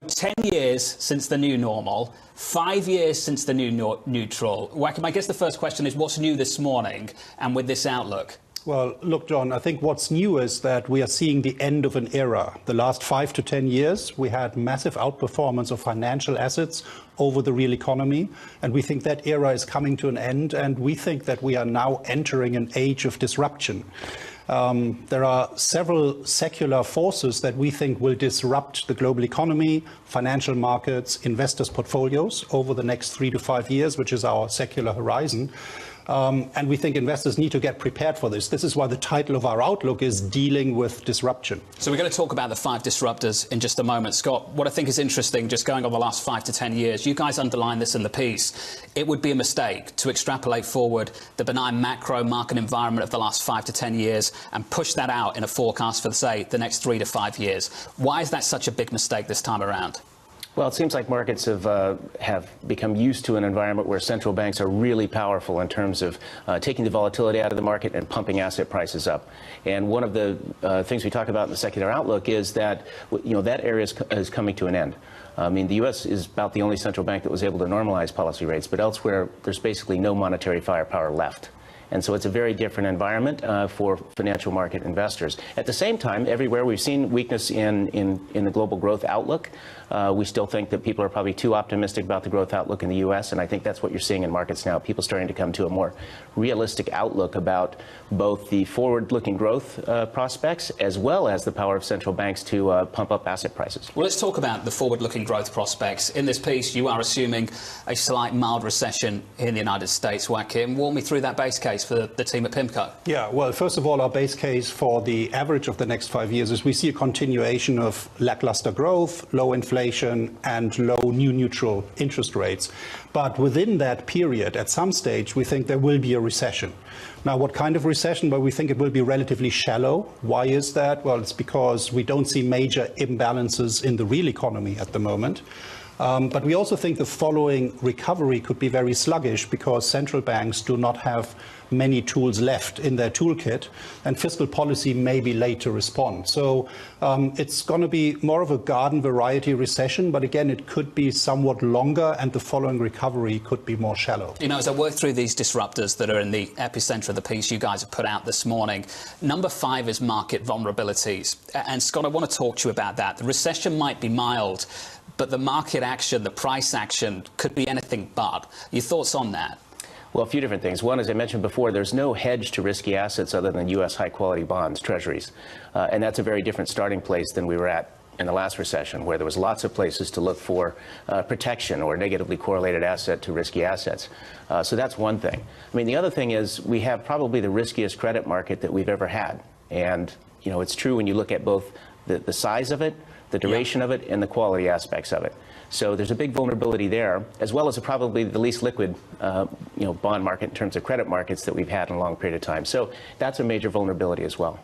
10 years since the new normal, 5 years since the new neutral. Joachim, I guess the first question is what's new this morning and with this outlook? Well, look, John, I think what's new is that we are seeing the end of an era. The last 5 to 10 years, we had massive outperformance of financial assets over the real economy. And we think that era is coming to an end. And we think that we are now entering an age of disruption. There are several secular forces that we think will disrupt the global economy, financial markets, investors' portfolios over the next 3 to 5 years, which is our secular horizon. And we think investors need to get prepared for this. This is why the title of our outlook is Dealing with Disruption. So we're going to talk about the 5 disruptors in just a moment. Scott, what I think is interesting, just going over the last 5 to 10 years, you guys underline this in the piece. It would be a mistake to extrapolate forward the benign macro market environment of the last 5 to 10 years and push that out in a forecast for, say, the next 3 to 5 years. Why is that such a big mistake this time around? Well, it seems like markets have become used to an environment where central banks are really powerful in terms of taking the volatility out of the market and pumping asset prices up. And one of the things we talk about in the secular outlook is that, that area is coming to an end. I mean, the U.S. is about the only central bank that was able to normalize policy rates, but elsewhere there's basically no monetary firepower left. And so it's a very different environment for financial market investors. At the same time, everywhere we've seen weakness in the global growth outlook. We still think that people are probably too optimistic about the growth outlook in the U.S., and I think that's what you're seeing in markets now. People starting to come to a more realistic outlook about both the forward-looking growth prospects as well as the power of central banks to pump up asset prices. Well, let's talk about the forward-looking growth prospects. In this piece, you are assuming a slight mild recession in the United States. Joachim, walk me through that base case for the team at PIMCO. Yeah, well, first of all, our base case for the average of the next 5 years is we see a continuation of lackluster growth, low inflation, and low new neutral interest rates. But within that period, at some stage, we think there will be a recession. Now, what kind of recession? Well, we think it will be relatively shallow. Why is that? Well, it's because we don't see major imbalances in the real economy at the moment. But we also think the following recovery could be very sluggish because central banks do not have many tools left in their toolkit, and fiscal policy may be late to respond. So it's going to be more of a garden variety recession, but again, it could be somewhat longer, and the following recovery could be more shallow. You know, as I work through these disruptors that are in the epicenter of the piece you guys have put out this morning, number 5 is market vulnerabilities. And Scott, I want to talk to you about that. The recession might be mild, but the market action, the price action, could be anything but. Your thoughts on that? Well, a few different things. One, as I mentioned before, there's no hedge to risky assets other than U.S. high-quality bonds, treasuries. And that's a very different starting place than we were at in the last recession, where there was lots of places to look for protection or negatively correlated asset to risky assets. So that's one thing. I mean, the other thing is we have probably the riskiest credit market that we've ever had. And, it's true when you look at both the size of it, the duration of it, and the quality aspects of it. So there's a big vulnerability there, as well as probably the least liquid, bond market in terms of credit markets that we've had in a long period of time. So that's a major vulnerability as well.